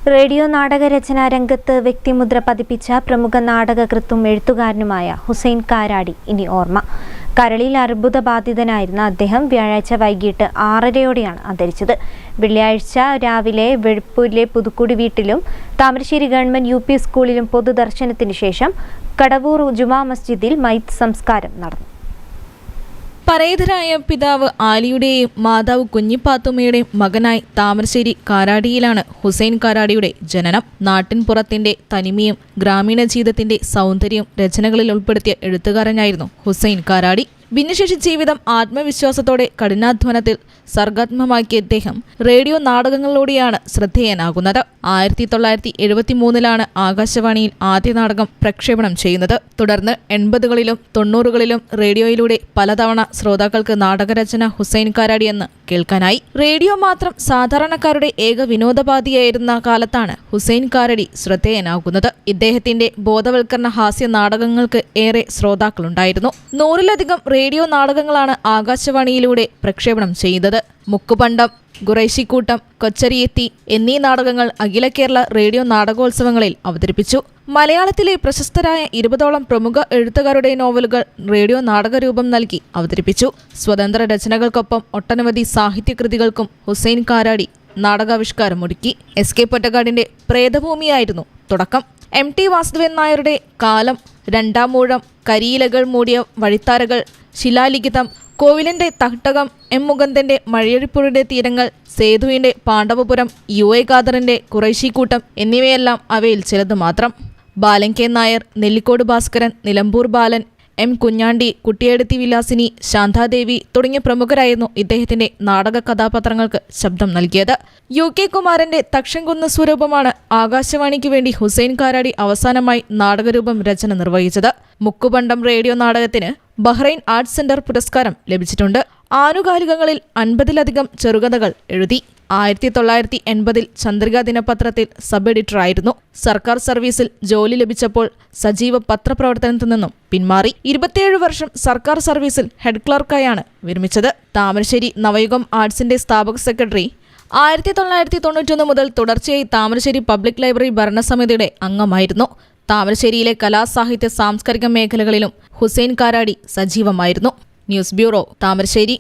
Radio നാടകരചനാ രംഗത്ത് വ്യക്തിമുദ്ര പതിപ്പിച്ച പ്രമുഖ നാടകകൃത്തും എഴുത്തുകാരനുമായ ഹുസൈൻ കാരാടി ഇനി ഓർമ്മ. കരളിൽ അർബുദബാധിതനായിരുന്ന അദ്ദേഹം വ്യാഴാഴ്ച വൈകിട്ട് 6:30-ഓടെയാണ് അന്തരിച്ചത്. വെള്ളിയാഴ്ച രാവിലെ വെഴുപ്പൂരിലെ പുതുക്കുടി വീട്ടിലും താമരശ്ശേരി ഗവൺമെന്റ് UP സ്കൂളിലും പൊതുദർശനത്തിന് ശേഷം കടവൂർ ജുമാ മസ്ജിദിൽ മയ്യിത്ത് സംസ്കാരം നടന്നു. പരേതരായ പിതാവ് ആലിയുടെയും മാതാവ് കുഞ്ഞിപ്പാത്തുമ്മയുടെയും മകനായി താമരശ്ശേരി കാരാടിയിലാണ് ഹുസൈൻ കാരാടിയുടെ ജനനം. നാട്ടിൻപുറത്തിന്റെ തനിമയും ഗ്രാമീണ ജീവിതത്തിന്റെ സൗന്ദര്യവും രചനകളിൽ ഉൾപ്പെടുത്തിയ എഴുത്തുകാരനായിരുന്നു ഹുസൈൻ കാരാടി. ഭിന്നശേഷി ജീവിതം ആത്മവിശ്വാസത്തോടെ കഠിനാധ്വാനത്തിൽ സർഗാത്മകമാക്കിയ അദ്ദേഹം റേഡിയോ നാടകങ്ങളിലൂടെയാണ് ശ്രദ്ധേയനാകുന്നത്. 1973 ആകാശവാണിയിൽ ആദ്യ നാടകം പ്രക്ഷേപണം ചെയ്യുന്നത്. തുടർന്ന് 80കളിലും 90കളിലും റേഡിയോയിലൂടെ പലതവണ ശ്രോതാക്കൾക്ക് നാടകരചന ഹുസൈൻ കാരാടി എന്ന് കേൾക്കാനായി. റേഡിയോ മാത്രം സാധാരണക്കാരുടെ ഏക വിനോദോപാധിയായിരുന്ന കാലത്താണ് ഹുസൈൻ കാരാടി ശ്രദ്ധേയനാകുന്നത്. ഇദ്ദേഹത്തിന്റെ ബോധവൽക്കരണ ഹാസ്യ നാടകങ്ങൾക്ക് ഏറെ ശ്രോതാക്കളുണ്ടായിരുന്നു. 100-ലധികം റേഡിയോ നാടകങ്ങളാണ് ആകാശവാണിയിലൂടെ പ്രക്ഷേപണം ചെയ്തത്. മുക്കുപണ്ടം, ഖുറൈശിക്കൂട്ടം, കൊച്ചരിയെത്തി എന്നീ നാടകങ്ങൾ അഖില കേരള റേഡിയോ നാടകോത്സവങ്ങളിൽ അവതരിപ്പിച്ചു. മലയാളത്തിലെ പ്രശസ്തരായ 20ഓളം പ്രമുഖ എഴുത്തുകാരുടെ നോവലുകൾ റേഡിയോ നാടകരൂപം നൽകി അവതരിപ്പിച്ചു. സ്വതന്ത്ര രചനകൾക്കൊപ്പം ഒട്ടനവധി സാഹിത്യകൃതികൾക്കും ഹുസൈൻ കാരാടി നാടകാവിഷ്കാരമൊരുക്കി. SK പൊറ്റക്കാടിന്റെ പ്രേതഭൂമിയായിരുന്നു തുടക്കം. MT വാസുദേവൻ നായരുടെ കാലം, രണ്ടാമൂഴം, കരിയിലകൾ മൂടിയ വഴിത്താരകൾ, ശിലാലിഖിതം, കോവിലിന്റെ തട്ടകം, M മുകുന്ദന്റെ മഴയഴിപ്പുഴയുടെ തീരങ്ങൾ, സേതുവിന്റെ പാണ്ഡവപുരം, UA ഖാദറിന്റെ ഖുറൈശിക്കൂട്ടം എന്നിവയെല്ലാം അവയിൽ ചിലത് മാത്രം. ബാലൻ K നായർ, നെല്ലിക്കോട് ഭാസ്കരൻ, നിലമ്പൂർ ബാലൻ, M കുഞ്ഞാണ്ടി, കുട്ടിയെടുത്തി വിലാസിനി, ശാന്താദേവി തുടങ്ങിയ പ്രമുഖരായിരുന്നു ഇദ്ദേഹത്തിന്റെ നാടക കഥാപാത്രങ്ങൾക്ക് ശബ്ദം നൽകിയത്. UK കുമാരന്റെ തക്ഷൻകുന്ന് സ്വരൂപമാണ് ആകാശവാണിക്ക് വേണ്ടി ഹുസൈൻ കാരാടി അവസാനമായി നാടകരൂപം രചന നിർവഹിച്ചത്. മുക്കുപണ്ടം റേഡിയോ നാടകത്തിന് ബഹ്റൈൻ ആർട്സ് സെന്റർ പുരസ്കാരം ലഭിച്ചിട്ടുണ്ട്. ആനുകാലികങ്ങളിൽ 50-ലധികം ചെറുകഥകൾ എഴുതി. 1980 ചന്ദ്രിക ദിനപത്രത്തിൽ സബ് എഡിറ്ററായിരുന്നു. സർക്കാർ സർവീസിൽ ജോലി ലഭിച്ചപ്പോൾ സജീവ പത്രപ്രവർത്തനത്തിൽ നിന്നും പിന്മാറി. 27 വർഷം സർക്കാർ സർവീസിൽ ഹെഡ് ക്ലർക്കായാണ് വിരമിച്ചത്. താമരശ്ശേരി നവയുഗം ആർട്സിന്റെ സ്ഥാപക സെക്രട്ടറി. 1991 മുതൽ തുടർച്ചയായി താമരശ്ശേരി പബ്ലിക് ലൈബ്രറി ഭരണസമിതിയുടെ അംഗമായിരുന്നു. താമരശ്ശേരിയിലെ കലാ, സാഹിത്യ, സാംസ്കാരിക മേഖലകളിലും ഹുസൈൻ കാരാടി സജീവമായിരുന്നു. News bureau, Thamarassery.